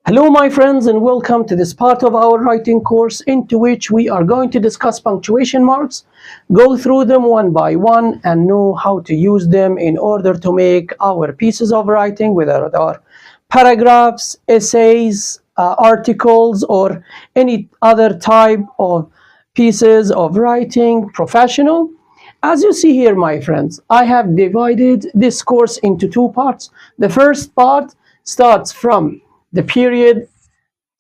Hello, my friends, and welcome to this part of our writing course into which we are going to discuss punctuation marks, go through them one by one, and know how to use them in order to make our pieces of writing, whether they are paragraphs, essays, articles, or any other type of pieces of writing, professional. As you see here, my friends, I have divided this course into two parts. The first part starts from the period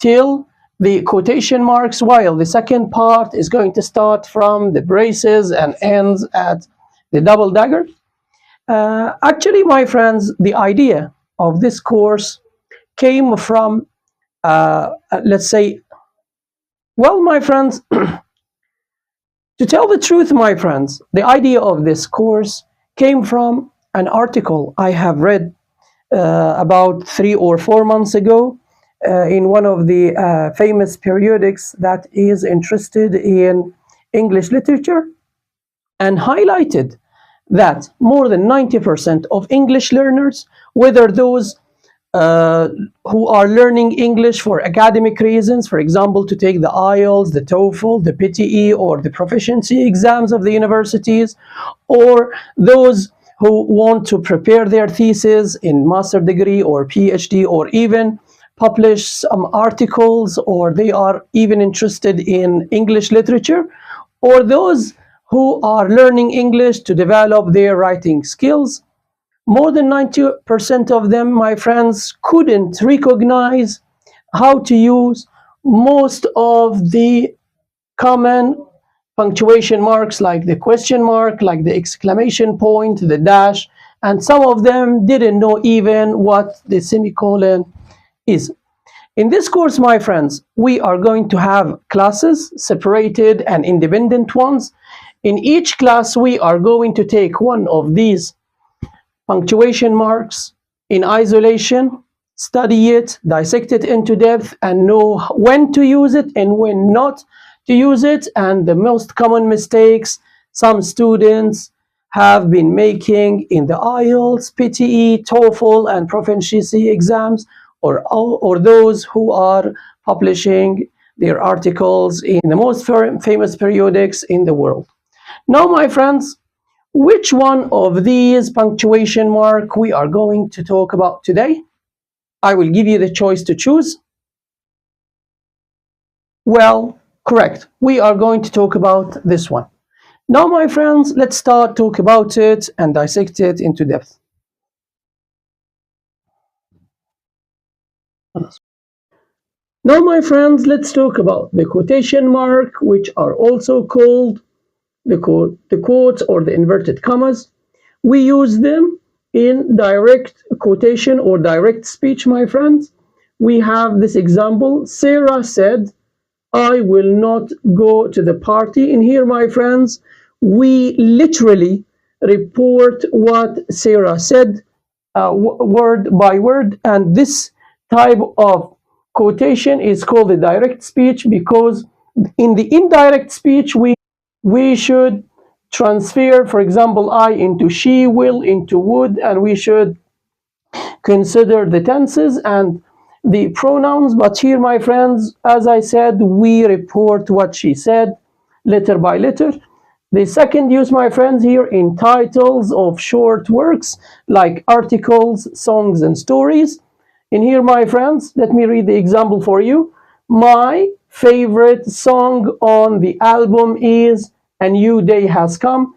till the quotation marks, while the second part is going to start from the braces and ends at the double dagger. Actually, my friends, the idea of this course came from, let's say, well, my friends, to tell the truth, my friends, the idea of this course came from an article I have read about 3 or 4 months ago in one of the famous periodics that is interested in English literature, and highlighted that more than 90% of English learners, whether those who are learning English for academic reasons, for example, to take the IELTS, the TOEFL, the PTE, or the proficiency exams of the universities, or those who want to prepare their thesis in master degree or PhD, or even publish some articles, or they are even interested in English literature, or those who are learning English to develop their writing skills. More than 90% of them, my friends, couldn't recognize how to use most of the common punctuation marks, like the question mark, like the exclamation point, the dash, and some of them didn't know even what the semicolon is. In this course, my friends, we are going to have classes, separated and independent ones. In each class, we are going to take one of these punctuation marks in isolation, study it, dissect it into depth, and know when to use it and when not to use it, and the most common mistakes some students have been making in the IELTS, PTE, TOEFL, and proficiency exams, or those who are publishing their articles in the most famous periodics in the world. Now, my friends, which one of these punctuation mark we are going to talk about today? I will give you the choice to choose. Well, correct. We are going to talk about this one. Now, my friends, let's start talk about it and dissect it into depth. Now, my friends, let's talk about the quotation mark, which are also called the quotes or the inverted commas. We use them in direct quotation or direct speech, my friends. We have this example: Sarah said, "I will not go to the party." In here, my friends, we literally report what Sarah said, word by word, and this type of quotation is called the direct speech, because in the indirect speech we should transfer, for example, I into she, will into would, and we should consider the tenses and the pronouns. But here, my friends, as I said, we report what she said letter by letter. The second use, my friends, here in titles of short works like articles, songs, and stories. In here, my friends, let me read the example for you. My favorite song on the album is "A New Day Has Come."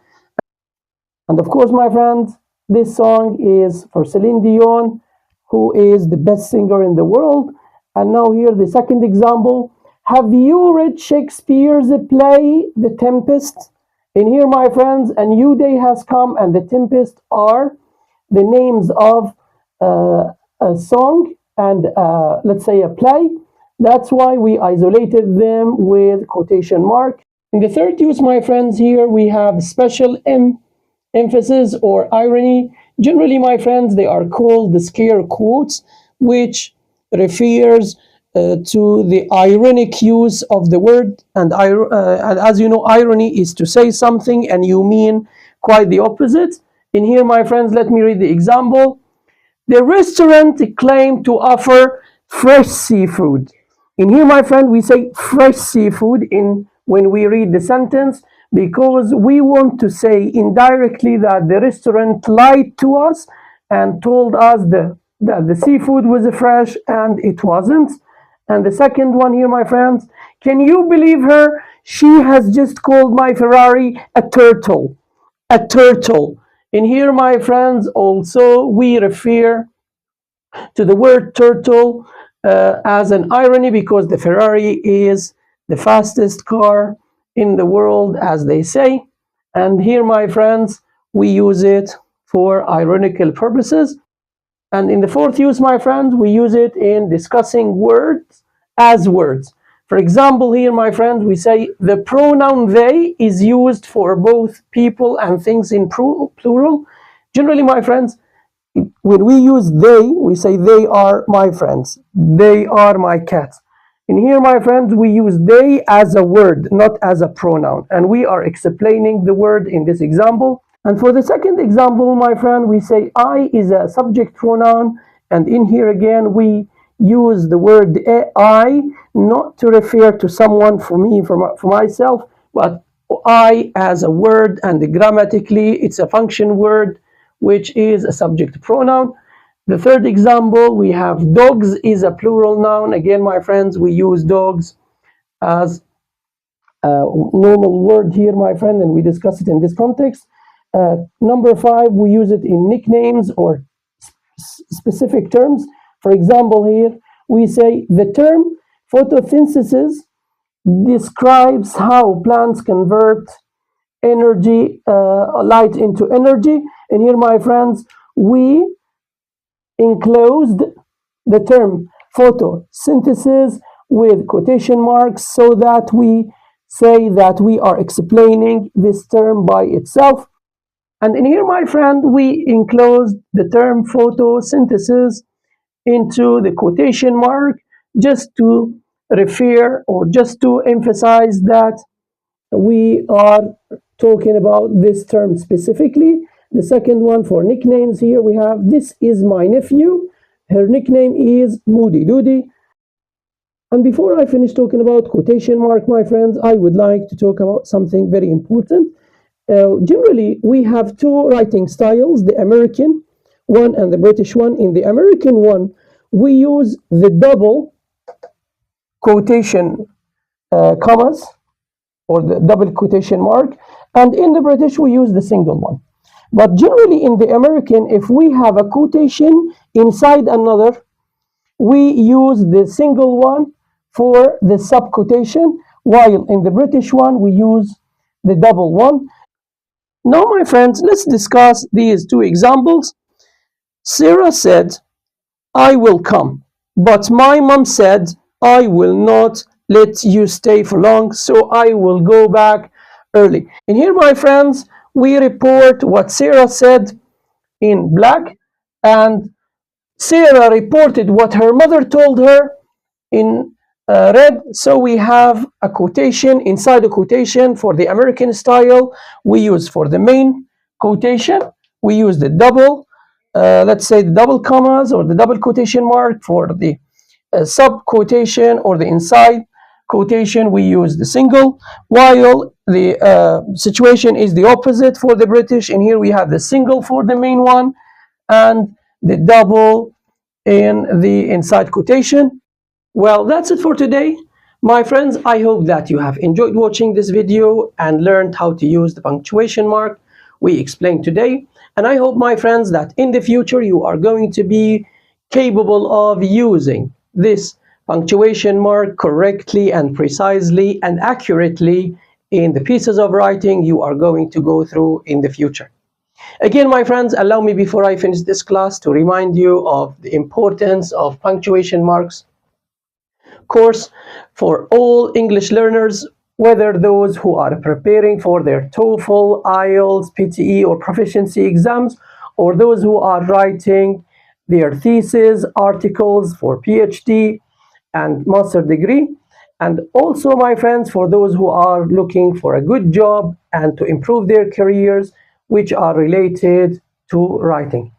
And of course, my friends, this song is for Celine Dion, who is the best singer in the world. And now here, the second example. Have you read Shakespeare's play, The Tempest? In here, my friends, "A New Day Has Come" and "The Tempest" are the names of a song and let's say a play. That's why we isolated them with quotation mark. In the third use, my friends, here we have special emphasis or irony. Generally, my friends, they are called the scare quotes, which refers to the ironic use of the word. And as you know, irony is to say something and you mean quite the opposite. In here, my friends, let me read the example. The restaurant claimed to offer fresh seafood. In here, my friend, we say fresh seafood in when we read the sentence because we want to say indirectly that the restaurant lied to us and told us that the seafood was fresh and it wasn't. And the second one here, my friends, can you believe her? She has just called my Ferrari a turtle. A turtle. In here, my friends, also we refer to the word turtle as an irony because the Ferrari is the fastest car in the world, as they say. And here, my friends, we use it for ironical purposes. And in the fourth use, my friends, we use it in discussing words as words. For example, here, my friends, we say the pronoun they is used for both people and things in plural. Generally, my friends, when we use they, we say they are my friends, they are my cats. In here, my friends, we use they as a word, not as a pronoun. And we are explaining the word in this example. And for the second example, my friend, we say I is a subject pronoun. And in here again, we use the word I not to refer to someone for me, for myself, but I as a word, and grammatically it's a function word, which is a subject pronoun. The third example, we have dogs is a plural noun. Again, my friends, we use dogs as a normal word here, my friend, and we discuss it in this context. Number 5, we use it in nicknames or specific terms. For example, here we say the term photosynthesis describes how plants convert energy, light into energy. And here, my friends, we enclosed the term photosynthesis with quotation marks so that we say that we are explaining this term by itself. And in here, my friend, we enclosed the term photosynthesis into the quotation mark just to refer or just to emphasize that we are talking about this term specifically. The second one for nicknames here we have this is my nephew. Her nickname is Moody Doody. And before I finish talking about quotation mark, my friends, I would like to talk about something very important. Generally, we have two writing styles, the American one and the British one. In the American one, we use the double quotation commas or the double quotation mark, and in the British, we use the single one. But generally, in the American, if we have a quotation inside another, we use the single one for the subquotation, while in the British one, we use the double one. Now, my friends, let's discuss these two examples. Sarah said, I will come, but my mom said, I will not let you stay for long, so I will go back early. And here, my friends, we report what Sarah said in black, and Sarah reported what her mother told her in red. So we have a quotation inside a quotation. For the American style, we use for the main quotation, we use the double, let's say the double commas or the double quotation mark. For the sub quotation or the inside quotation, we use the single, while the situation is the opposite for the British. And here we have the single for the main one and the double in the inside quotation. Well, that's it for today. My friends, I hope that you have enjoyed watching this video and learned how to use the punctuation mark we explained today. And I hope, my friends, that in the future you are going to be capable of using this punctuation mark correctly and precisely and accurately in the pieces of writing you are going to go through in the future. Again, my friends, allow me before I finish this class to remind you of the importance of punctuation marks course for all English learners, whether those who are preparing for their TOEFL, IELTS, PTE, or proficiency exams, or those who are writing their thesis, articles for PhD and master degree. And also, my friends, for those who are looking for a good job and to improve their careers, which are related to writing.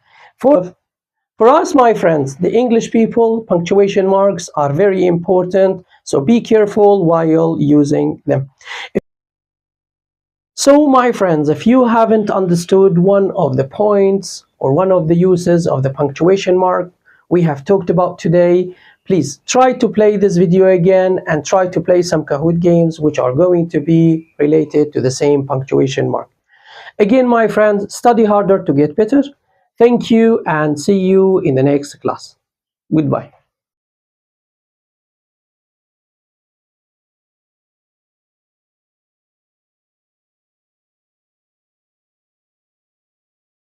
For us, my friends, the English people, punctuation marks are very important, so be careful while using them. So, my friends, if you haven't understood one of the points or one of the uses of the punctuation mark we have talked about today, please try to play this video again and try to play some Kahoot games which are going to be related to the same punctuation mark. Again, my friends, study harder to get better. Thank you and see you in the next class. Goodbye.